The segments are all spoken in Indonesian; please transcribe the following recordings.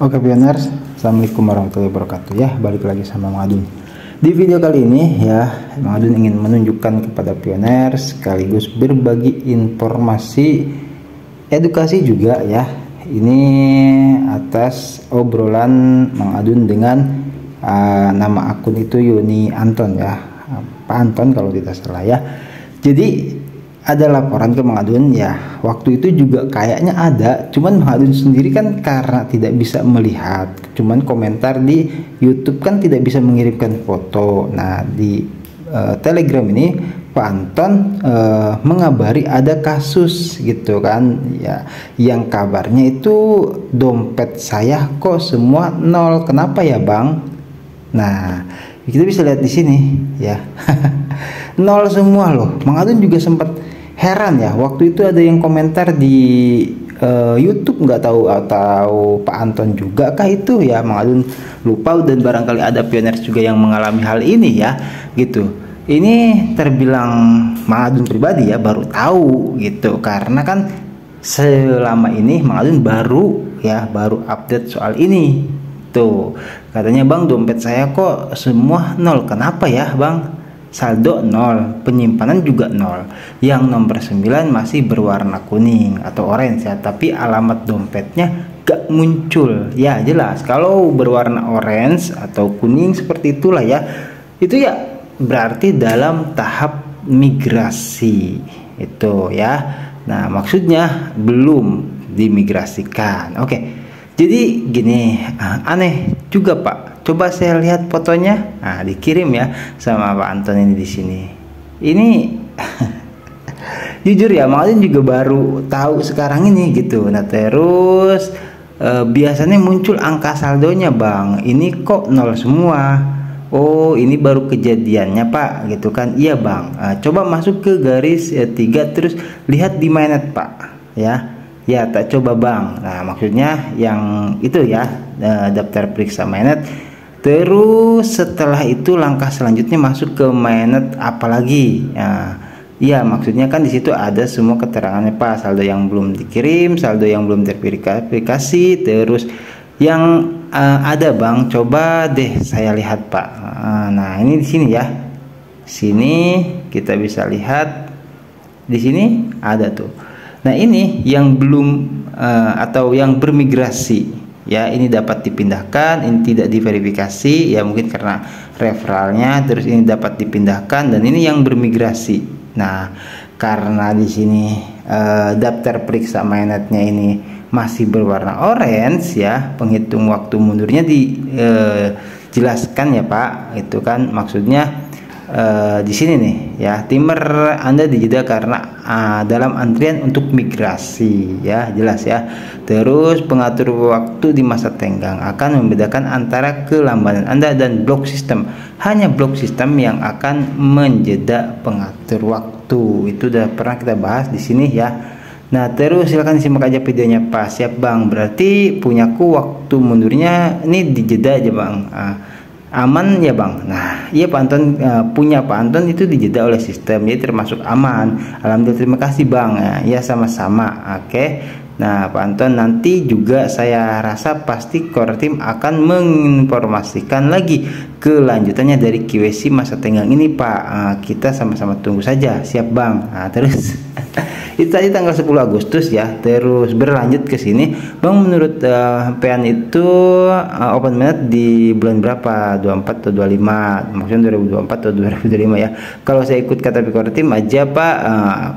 Oke pioners, assalamualaikum warahmatullahi wabarakatuh ya. Balik lagi sama Mang Adun. Di video kali ini ya, Mang Adun ingin menunjukkan kepada pioners sekaligus berbagi informasi edukasi juga ya. Ini atas obrolan Mang Adun dengan nama akun itu Yuni Anton ya, Pak Anton kalau tidak salah ya. Jadi ada laporan ke Mang Adun ya, waktu itu juga kayaknya ada, cuman Mang Adun sendiri kan karena tidak bisa melihat, cuman komentar di YouTube kan tidak bisa mengirimkan foto. Nah di Telegram ini Pak Anton mengabari ada kasus gitu kan ya, yang kabarnya itu dompet saya kok semua nol, kenapa ya Bang? Nah kita bisa lihat di sini ya. Nol semua loh. Mang Adun juga sempat heran ya, waktu itu ada yang komentar di YouTube, nggak tahu atau Pak Anton juga kah itu ya, Mang Adun lupa, dan barangkali ada pioners juga yang mengalami hal ini ya gitu. Ini terbilang Mang Adun pribadi ya baru tahu gitu, karena kan selama ini Mang Adun baru update soal ini tuh. Katanya Bang, dompet saya kok semua nol, kenapa ya Bang? Saldo nol, penyimpanan juga nol, yang nomor 9 masih berwarna kuning atau orange ya, tapi alamat dompetnya gak muncul ya. Jelas kalau berwarna orange atau kuning seperti itulah ya, itu ya berarti dalam tahap migrasi itu ya. Nah maksudnya belum dimigrasikan. Oke, jadi gini, aneh juga Pak. Coba saya lihat fotonya. Nah, dikirim ya sama Pak Anton ini di sini. Ini jujur ya, Mang Adun juga baru tahu sekarang ini gitu. Nah, terus biasanya muncul angka saldonya, Bang. Ini kok nol semua. Oh, ini baru kejadiannya, Pak, gitu kan. Iya, Bang. Coba masuk ke garis 3 terus lihat di mainnet, Pak. Ya, tak coba Bang. Nah, maksudnya yang itu ya, daftar periksa mainnet. Terus setelah itu langkah selanjutnya masuk ke mainnet apalagi. Nah, iya maksudnya kan di situ ada semua keterangannya Pak, saldo yang belum dikirim, saldo yang belum terverifikasi, terus yang ada Bang. Coba deh saya lihat Pak. Nah, ini di sini ya. Sini kita bisa lihat. Di sini ada tuh. Nah, ini yang belum atau yang bermigrasi ya, ini dapat dipindahkan, ini tidak diverifikasi ya, mungkin karena referralnya, terus ini dapat dipindahkan, dan ini yang bermigrasi. Nah, karena di sini daftar periksa mainnetnya ini masih berwarna orange ya, penghitung waktu mundurnya dijelaskan ya Pak, itu kan maksudnya di sini nih ya, timer Anda dijeda karena dalam antrian untuk migrasi ya, jelas ya. Terus pengatur waktu di masa tenggang akan membedakan antara kelambanan Anda dan blok sistem. Hanya blok sistem yang akan menjeda pengatur waktu. Itu udah pernah kita bahas di sini ya. Nah, terus silakan simak aja videonya Pak. Siap Bang, berarti punyaku waktu mundurnya ini dijeda aja Bang. Aman ya Bang. Nah iya Pak Anton, punya Pak Anton itu dijeda oleh sistem, jadi termasuk aman. Alhamdulillah, terima kasih Bang. Ya sama-sama. Oke. Nah Pak Anton, nanti juga saya rasa pasti core team akan menginformasikan lagi kelanjutannya dari QC masa tenggang ini Pak. Kita sama-sama tunggu saja. Siap Bang. Nah, terus itu tadi tanggal 10 Agustus ya. Terus berlanjut ke sini Bang, menurut PN itu open mainnet di bulan berapa? 24 atau 25? Maksudnya 2024 atau 2025 ya. Kalau saya ikut kata Picor Team aja Pak,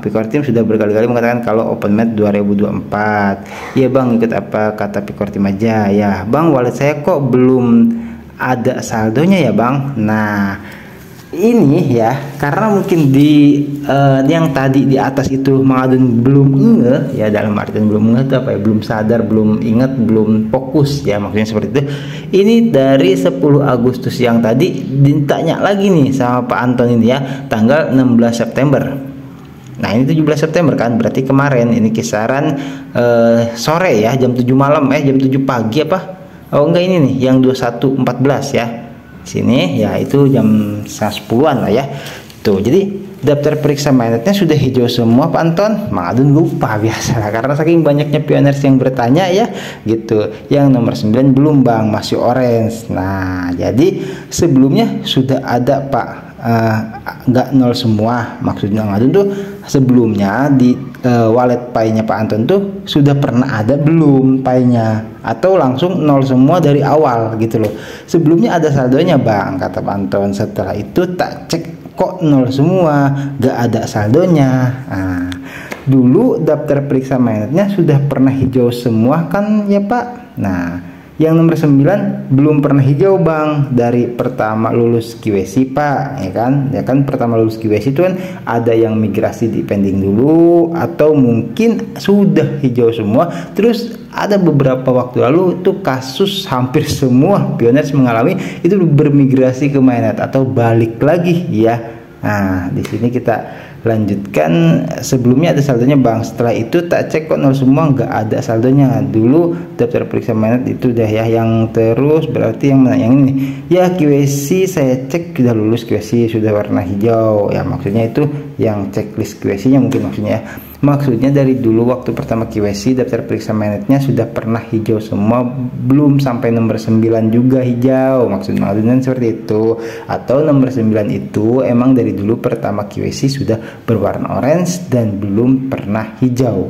Picor Team sudah berkali-kali mengatakan kalau open mainnet 2024. Iya Bang, ikut apa kata Picor Team aja ya. Bang, wallet saya kok belum ada saldonya ya Bang. Nah ini ya, karena mungkin di yang tadi di atas itu Mang Adun belum ngeh ya, dalam artian belum ngeh itu apa ya, belum sadar, belum ingat, belum fokus ya, maksudnya seperti itu. Ini dari 10 Agustus yang tadi ditanya lagi nih sama Pak Anton ini ya, tanggal 16 September. Nah ini 17 September kan, berarti kemarin ini kisaran sore ya, jam 7 malam jam 7 pagi apa? Oh enggak, ini nih yang 21.14 ya. Sini ya itu jam 10-an lah ya. Tuh, jadi daftar periksa mainnetnya sudah hijau semua Pak Anton? Mang Adun lupa biasa karena saking banyaknya pioners yang bertanya ya gitu. Yang nomor 9 belum Bang, masih orange. Nah jadi sebelumnya sudah ada Pak, nggak nol semua. Maksudnya Mang Adun tuh sebelumnya di wallet Pi-nya Pak Anton tuh sudah pernah ada belum Pi-nya, atau langsung nol semua dari awal gitu loh. Sebelumnya ada saldonya Bang, kata Pak Anton. Setelah itu tak cek kok nol semua, gak ada saldonya. Nah, dulu daftar periksa mainnetnya sudah pernah hijau semua kan ya Pak. Nah yang nomor 9 belum pernah hijau Bang, dari pertama lulus QC Pak, ya kan pertama lulus QC itu kan ada yang migrasi di pending dulu, atau mungkin sudah hijau semua. Terus ada beberapa waktu lalu itu kasus hampir semua pioners mengalami itu bermigrasi ke mainnet atau balik lagi ya. Nah di sini kita lanjutkan. Sebelumnya ada saldonya Bang, setelah itu tak cek kok nol semua, nggak ada saldonya. Dulu daftar periksa mainnet itu udah ya. Yang terus berarti yang mana, yang ini ya QC saya cek sudah lulus QC, sudah warna hijau ya, maksudnya itu yang checklist QC nya mungkin maksudnya ya. Maksudnya dari dulu waktu pertama QC daftar periksa mainnetnya sudah pernah hijau semua, belum sampai nomor 9 juga hijau, maksudnya seperti itu. Atau nomor 9 itu emang dari dulu pertama QC sudah berwarna orange dan belum pernah hijau,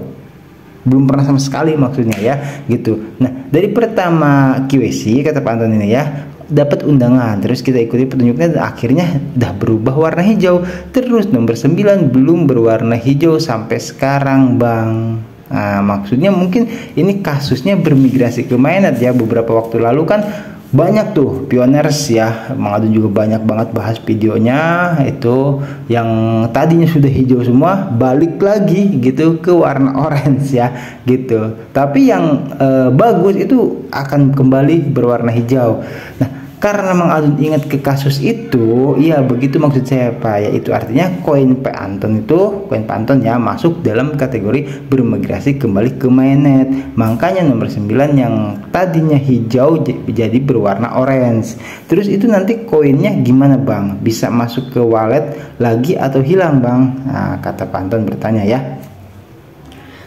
belum pernah sama sekali maksudnya ya gitu. Nah dari pertama QC kata Pak Anton ini ya dapat undangan, terus kita ikuti petunjuknya dan akhirnya udah berubah warna hijau. Terus nomor 9 belum berwarna hijau sampai sekarang Bang. Nah maksudnya mungkin ini kasusnya bermigrasi ke mainnet ya. Beberapa waktu lalu kan banyak tuh pioners ya, Mang Adun juga banyak banget bahas videonya itu, yang tadinya sudah hijau semua balik lagi gitu ke warna orange ya gitu. Tapi yang bagus itu akan kembali berwarna hijau. Nah karena Mang Adun ingat ke kasus itu, ya begitu maksud saya Pak, yaitu artinya koin Pak Anton ya masuk dalam kategori bermigrasi kembali ke mainnet. Makanya nomor 9 yang tadinya hijau jadi berwarna orange. Terus itu nanti koinnya gimana Bang? Bisa masuk ke wallet lagi atau hilang Bang? Nah, kata Pak Anton bertanya ya.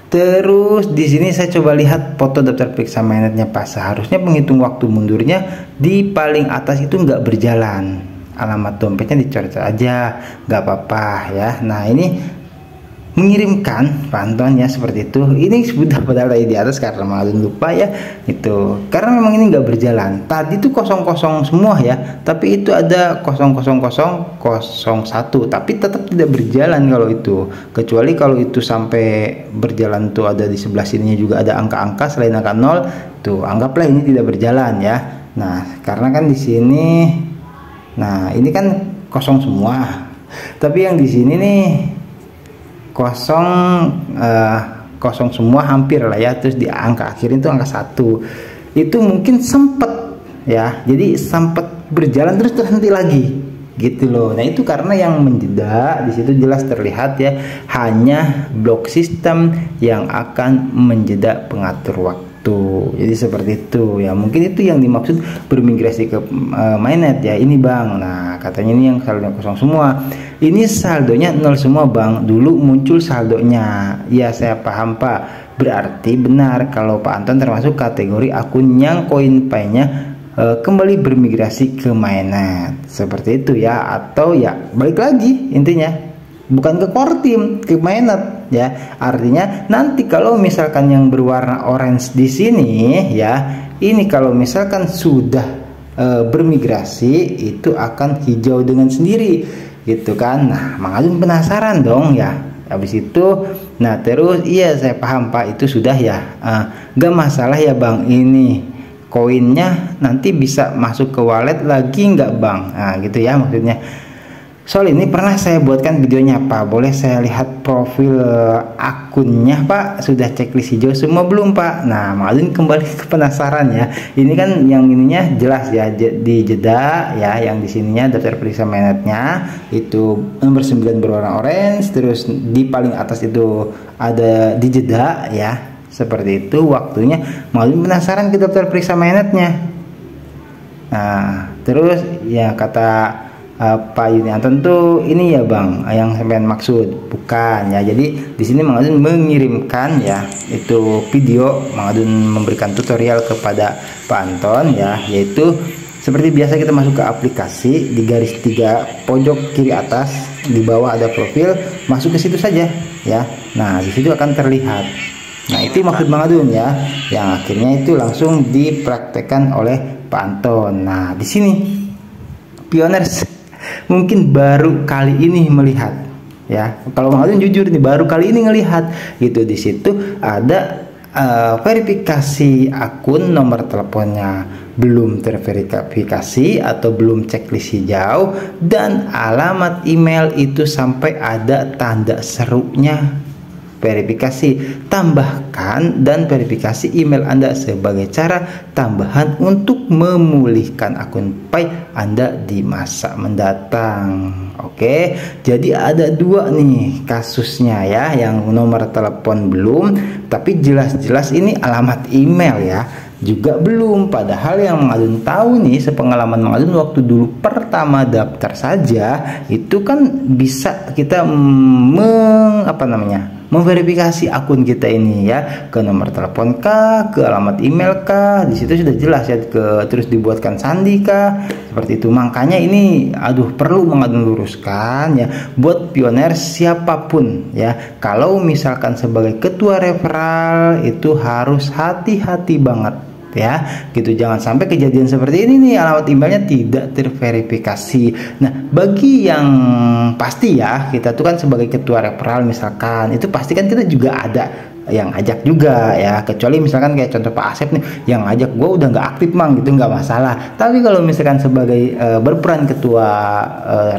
Terus di sini saya coba lihat foto daftar periksa mainnetnya Pak. Seharusnya penghitung waktu mundurnya di paling atas itu nggak berjalan. Alamat dompetnya dicoret aja, nggak apa-apa ya. Nah ini mengirimkan Pak Anton ya seperti itu. Ini sudah padahal di atas karena Mang Adun lupa ya itu. Karena memang ini nggak berjalan. Tadi itu kosong-kosong semua ya. Tapi itu ada 00001, tapi tetap tidak berjalan kalau itu. Kecuali kalau itu sampai berjalan tuh ada di sebelah sininya juga ada angka-angka selain angka 0. Tuh anggaplah ini tidak berjalan ya. Nah karena kan di sini, nah ini kan kosong semua. Tapi yang di sini nih kosong semua hampir lah ya. Terus di angka akhirnya itu angka 1 itu mungkin sempet ya, jadi sempet berjalan terus terhenti lagi gitu loh. Nah itu karena yang menjeda di situ jelas terlihat ya, hanya blok sistem yang akan menjeda pengatur waktu. Jadi seperti itu ya, mungkin itu yang dimaksud bermigrasi ke mainnet ya ini Bang. Nah katanya ini yang saldonya kosong semua, ini saldonya 0 semua Bang. Dulu muncul saldonya ya, saya paham Pak. Berarti benar kalau Pak Anton termasuk kategori akun yang koin Pi-nya kembali bermigrasi ke mainnet seperti itu ya. Atau ya balik lagi intinya, bukan ke core team, ke mainnet ya. Artinya nanti kalau misalkan yang berwarna orange di sini ya, ini kalau misalkan sudah bermigrasi itu akan hijau dengan sendiri gitu kan. Nah Mang Adun penasaran dong ya. Habis itu nah terus iya saya paham Pak, itu sudah ya gak masalah ya Bang, ini koinnya nanti bisa masuk ke wallet lagi nggak Bang? Nah gitu ya maksudnya. Soal ini pernah saya buatkan videonya Pak, boleh saya lihat profil akunnya Pak, sudah checklist hijau semua belum Pak? Nah Mang Adun kembali ke penasaran ya. Ini kan yang ininya jelas ya di jeda ya, yang di sininya daftar periksa mainnetnya itu nomor 9 berwarna orange, terus di paling atas itu ada di jeda ya. Seperti itu waktunya. Mang Adun penasaran ke daftar periksa mainnetnya. Nah terus ya kata Pak Yunianton tuh ini ya Bang yang sampean maksud? Bukan ya. Jadi di sini Mang Adun mengirimkan ya itu video Mang Adun memberikan tutorial kepada Pak Anton ya, yaitu seperti biasa kita masuk ke aplikasi, di garis 3 pojok kiri atas di bawah ada profil, masuk ke situ saja ya. Nah di situ akan terlihat. Nah itu maksud Mang Adun ya, yang akhirnya itu langsung dipraktekkan oleh Pak Anton. Nah di sini pioners mungkin baru kali ini melihat ya. Kalau Mang Adun jujur nih baru kali ini ngelihat gitu. Di situ ada verifikasi akun, nomor teleponnya belum terverifikasi atau belum checklist hijau, dan alamat email itu sampai ada tanda serunya verifikasi. Tambahkan dan verifikasi email Anda sebagai cara tambahan untuk memulihkan akun Pi Anda di masa mendatang. Oke, jadi ada 2 nih kasusnya ya, yang nomor telepon belum, tapi jelas-jelas ini alamat email ya juga belum. Padahal yang Mang Adun tahu nih, sepengalaman Mang Adun waktu dulu pertama daftar saja itu kan bisa kita memverifikasi akun kita ini ya, ke nomor telepon kah, ke alamat email kah, di situ sudah jelas ya, terus dibuatkan sandi kah, seperti itu. Makanya ini perlu Mang Adun luruskan ya buat pioner siapapun ya, kalau misalkan sebagai ketua referral itu harus hati-hati banget ya gitu. Jangan sampai kejadian seperti ini nih, alamat emailnya tidak terverifikasi. Nah bagi yang pasti ya, kita tuh kan sebagai ketua referral misalkan, itu pasti kan kita juga ada yang ajak juga ya, kecuali misalkan kayak contoh Pak Asep nih yang ajak gue udah nggak aktif Mang, gitu nggak masalah. Tapi kalau misalkan sebagai berperan ketua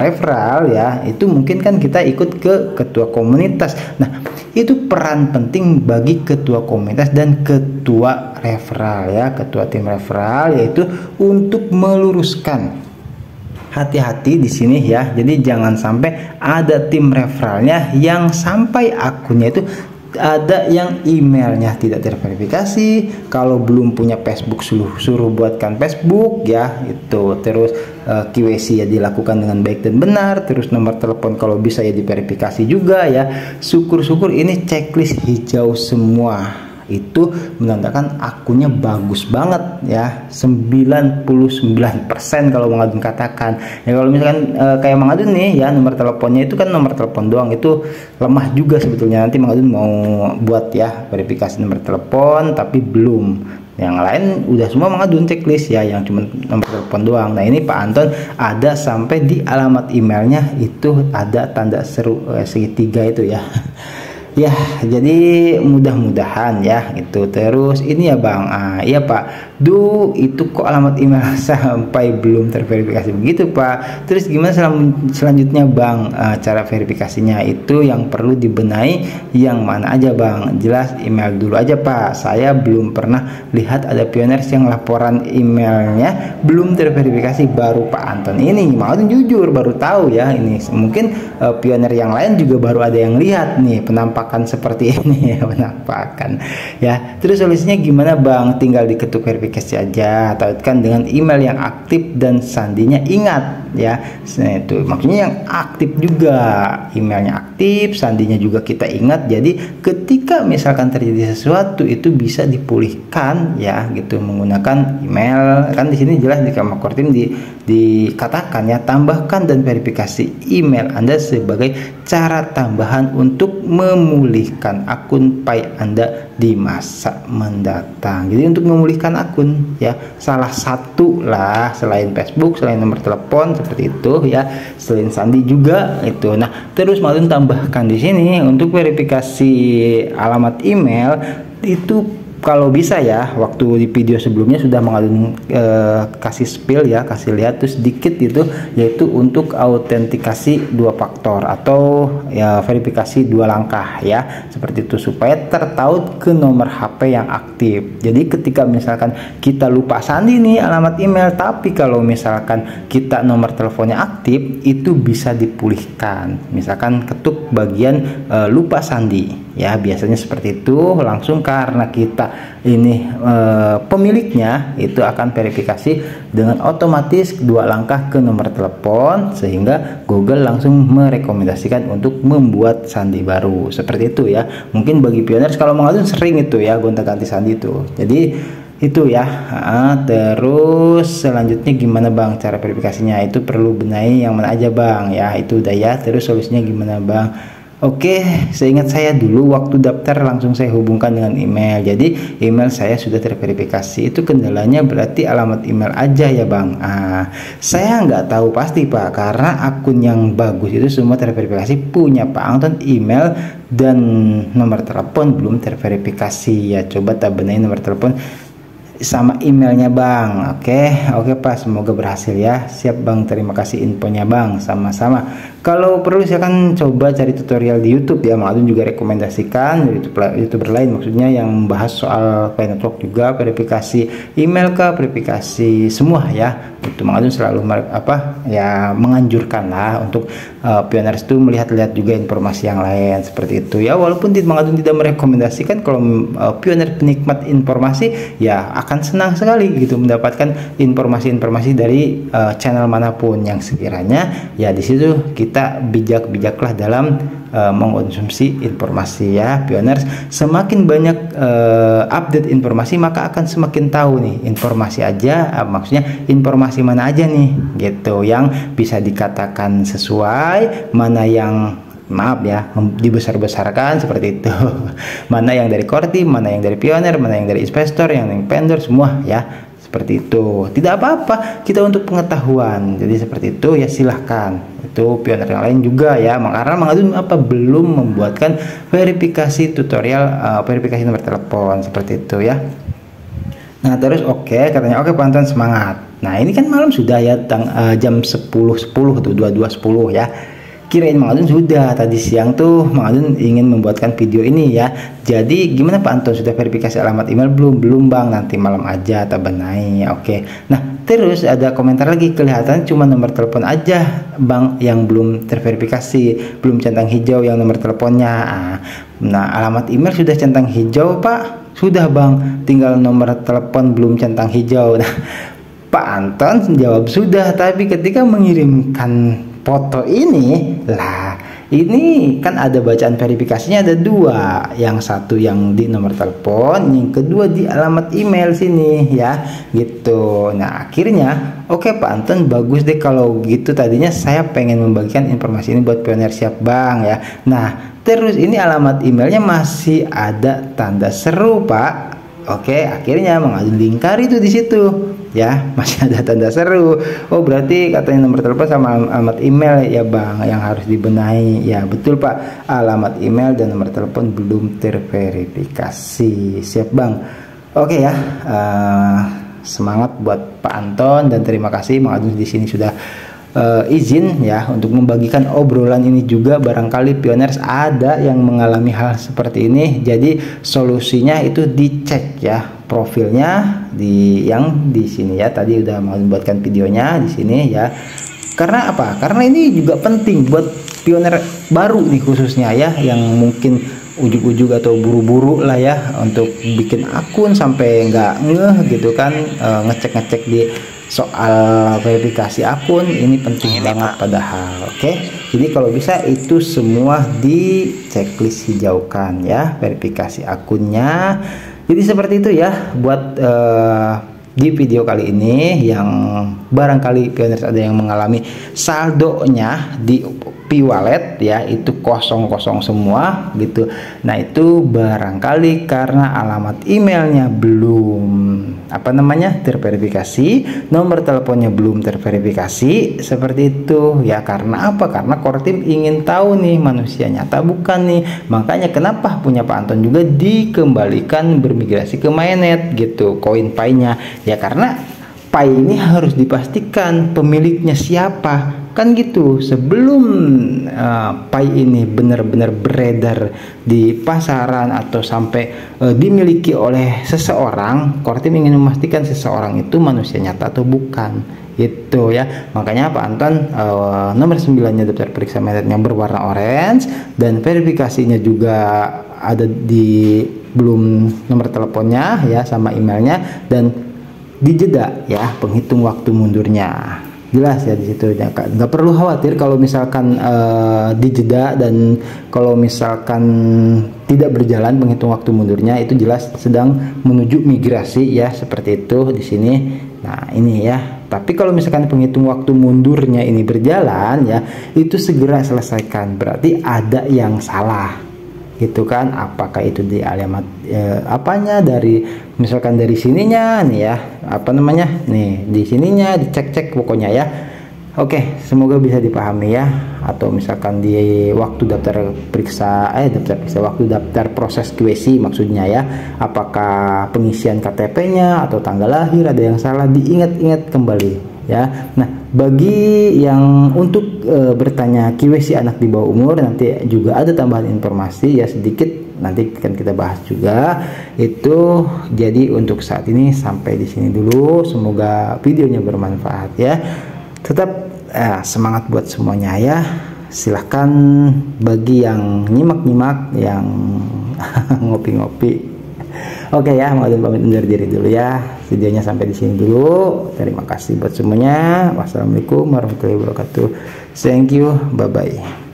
referral ya, itu mungkin kan kita ikut ke ketua komunitas. Nah itu peran penting bagi ketua komunitas dan ketua referral ya, ketua tim referral, yaitu untuk meluruskan. Hati-hati di sini ya. Jadi jangan sampai ada tim referralnya yang sampai akunnya itu ada yang emailnya tidak terverifikasi. Kalau belum punya Facebook suruh buatkan Facebook ya itu. Terus KYC ya dilakukan dengan baik dan benar. Terus nomor telepon kalau bisa ya diverifikasi juga ya. Syukur-syukur ini checklist hijau semua. Itu menandakan akunnya bagus banget ya, 99% kalau Mang Adun katakan ya. Kalau misalkan kayak Mang Adun nih ya, nomor teleponnya itu kan nomor telepon doang, itu lemah juga sebetulnya. Nanti Mang Adun mau buat ya verifikasi nomor telepon tapi belum, yang lain udah semua Mang Adun checklist ya, yang cuma nomor telepon doang. Nah ini Pak Anton ada sampai di alamat emailnya itu ada tanda seru segitiga itu ya. Ya jadi mudah-mudahan ya itu. Terus ini ya Bang, iya Pak, itu kok alamat email sampai belum terverifikasi begitu Pak. Terus gimana selanjutnya Bang, cara verifikasinya itu yang perlu dibenahi yang mana aja Bang? Jelas email dulu aja Pak, saya belum pernah lihat ada pioners yang laporan emailnya belum terverifikasi. Baru Pak Anton ini, mau jujur baru tahu ya ini. Mungkin pioner yang lain juga baru ada yang lihat nih penampakan seperti ini ya, penampakan ya. Terus solusinya gimana Bang? Tinggal diketuk verifikasi aja, tautkan dengan email yang aktif dan sandinya ingat ya. Nah, itu maksudnya yang aktif juga, emailnya aktif, sandinya juga kita ingat. Jadi ketika misalkan terjadi sesuatu itu bisa dipulihkan ya gitu menggunakan email. Kan di sini jelas di Kamakortim dikatakan ya, tambahkan dan verifikasi email Anda sebagai cara tambahan untuk memulihkan akun Pi Anda di masa mendatang. Jadi untuk memulihkan akun ya, salah satu lah selain Facebook, selain nomor telepon seperti itu ya, selain sandi juga itu. Nah terus mau tambahkan di sini untuk verifikasi alamat email itu kalau bisa ya, waktu di video sebelumnya sudah mengandung kasih spill ya, kasih lihat tuh sedikit itu, yaitu untuk autentikasi 2 faktor atau ya verifikasi 2 langkah ya, seperti itu supaya tertaut ke nomor HP yang aktif. Jadi ketika misalkan kita lupa sandi nih alamat email, tapi kalau misalkan kita nomor teleponnya aktif itu bisa dipulihkan. Misalkan ketuk bagian lupa sandi. ya, biasanya seperti itu. Langsung karena kita ini pemiliknya itu akan verifikasi dengan otomatis 2 langkah ke nomor telepon, sehingga Google langsung merekomendasikan untuk membuat sandi baru seperti itu ya. Mungkin bagi pioners kalau mengadun sering itu ya gonta-ganti sandi itu, jadi itu ya. Terus selanjutnya gimana bang cara verifikasinya, itu perlu benahi yang mana aja bang ya, itu udah ya. Terus solusinya gimana bang? Oke, seingat saya dulu waktu daftar langsung saya hubungkan dengan email, jadi email saya sudah terverifikasi. Itu kendalanya berarti alamat email aja ya bang. Saya nggak tahu pasti pak, karena akun yang bagus itu semua terverifikasi punya Pak Anton, email dan nomor telepon belum terverifikasi ya. Coba benahi nomor telepon sama emailnya bang. Oke pak, semoga berhasil ya. Siap bang, terima kasih infonya bang. Sama-sama. Kalau perlu silakan coba cari tutorial di YouTube ya. Mang Adun juga rekomendasikan YouTuber lain maksudnya yang membahas soal Pi Network juga, verifikasi email ke verifikasi semua ya. Itu Mang Adun selalu menganjurkan lah untuk pioners itu melihat-lihat juga informasi yang lain seperti itu ya. Walaupun Mang Adun tidak merekomendasikan, kalau pioner penikmat informasi ya akan senang sekali gitu mendapatkan informasi-informasi dari channel manapun yang sekiranya ya di situ kita bijak-bijaklah dalam mengkonsumsi informasi ya pioners. Semakin banyak update informasi maka akan semakin tahu nih informasi aja, maksudnya informasi mana aja nih gitu yang bisa dikatakan sesuai, mana yang maaf ya dibesar-besarkan seperti itu, mana yang dari core team, mana yang dari pioner, mana yang dari investor, yang dari vendor, semua ya seperti itu. Tidak apa-apa, kita untuk pengetahuan, jadi seperti itu ya. Silahkan itu pioner yang lain juga ya, karena Mang Adun belum membuatkan verifikasi tutorial verifikasi nomor telepon seperti itu ya. Nah terus katanya Pak Anton semangat. Nah ini kan malam sudah ya, jam 10.10 tuh 22.10 ya. Kirain Mang Adun sudah tadi siang tuh Mang Adun ingin membuatkan video ini ya. Jadi gimana Pak Anton, sudah verifikasi alamat email belum bang? Nanti malam aja tak benahi. Nah terus ada komentar lagi, kelihatan cuma nomor telepon aja bang yang belum terverifikasi, belum centang hijau yang nomor teleponnya. Nah alamat email sudah centang hijau pak, sudah bang, tinggal nomor telepon belum centang hijau. Nah Pak Anton jawab sudah, tapi ketika mengirimkan foto ini lah, ini kan ada bacaan verifikasinya ada 2, yang satu yang di nomor telepon, yang kedua di alamat email sini ya gitu. Nah akhirnya Pak Anton, bagus deh kalau gitu, tadinya saya pengen membagikan informasi ini buat pioner, siap bang ya. Nah terus ini alamat emailnya masih ada tanda seru pak. Akhirnya Mang Adun lingkari itu di situ ya, masih ada tanda seru. Berarti katanya nomor telepon sama alamat email ya bang yang harus dibenahi ya. Betul pak, alamat email dan nomor telepon belum terverifikasi. Siap bang. Ya, semangat buat Pak Anton dan terima kasih Mang Adun di sini sudah izin ya untuk membagikan obrolan ini juga. Barangkali pioners ada yang mengalami hal seperti ini, jadi solusinya itu dicek ya profilnya yang di sini ya. Tadi udah mau membuatkan videonya di sini ya. Karena apa? Karena ini juga penting buat pioner baru nih khususnya ya, yang mungkin ujuk-ujuk atau buru-buru lah ya untuk bikin akun sampai nggak ngeh gitu kan, ngecek-ngecek di soal verifikasi akun. Ini penting banget padahal. Jadi kalau bisa itu semua di checklist hijaukan ya, verifikasi akunnya. Jadi seperti itu ya buat di video kali ini, yang barangkali pioners ada yang mengalami saldonya di Pi-Wallet ya itu kosong-kosong semua gitu. Nah itu barangkali karena alamat emailnya belum terverifikasi, nomor teleponnya belum terverifikasi seperti itu ya. Karena apa? Karena core team ingin tahu nih manusia nyata bukan nih. Makanya kenapa punya Pak Anton juga dikembalikan bermigrasi ke mainnet gitu, koin Pi-nya ya, karena Pi ini harus dipastikan pemiliknya siapa kan gitu. Sebelum Pi ini benar-benar beredar di pasaran atau sampai dimiliki oleh seseorang, core team ingin memastikan seseorang itu manusia nyata atau bukan, gitu ya. Makanya Pak Anton nomor 9-nya daftar periksa magnet yang berwarna orange, dan verifikasinya juga ada di belum nomor teleponnya ya sama emailnya, dan dijeda ya penghitung waktu mundurnya. Jelas ya di situ, nggak perlu khawatir kalau misalkan dijeda, dan kalau misalkan tidak berjalan penghitung waktu mundurnya, itu jelas sedang menuju migrasi ya, seperti itu di sini. Nah ini ya, tapi kalau misalkan penghitung waktu mundurnya ini berjalan ya, itu segera selesaikan, berarti ada yang salah gitu kan. Apakah itu di alamat apanya, dari misalkan dari sininya nih ya, apa namanya nih, di sininya dicek-cek pokoknya ya. Oke, semoga bisa dipahami ya. Atau misalkan di waktu daftar periksa waktu daftar proses QC maksudnya ya, apakah pengisian KTP-nya atau tanggal lahir ada yang salah, diingat-ingat kembali ya. Nah, bagi yang untuk bertanya KYC anak di bawah umur, nanti juga ada tambahan informasi ya sedikit, nanti akan kita bahas juga itu. Jadi untuk saat ini sampai di sini dulu, semoga videonya bermanfaat ya. Tetap semangat buat semuanya ya. Silahkan bagi yang nyimak-nyimak, yang ngopi-ngopi. Oke ya, mau pamit undur diri dulu ya. Videonya sampai di sini dulu. Terima kasih buat semuanya. Wassalamualaikum warahmatullahi wabarakatuh. Thank you, bye bye.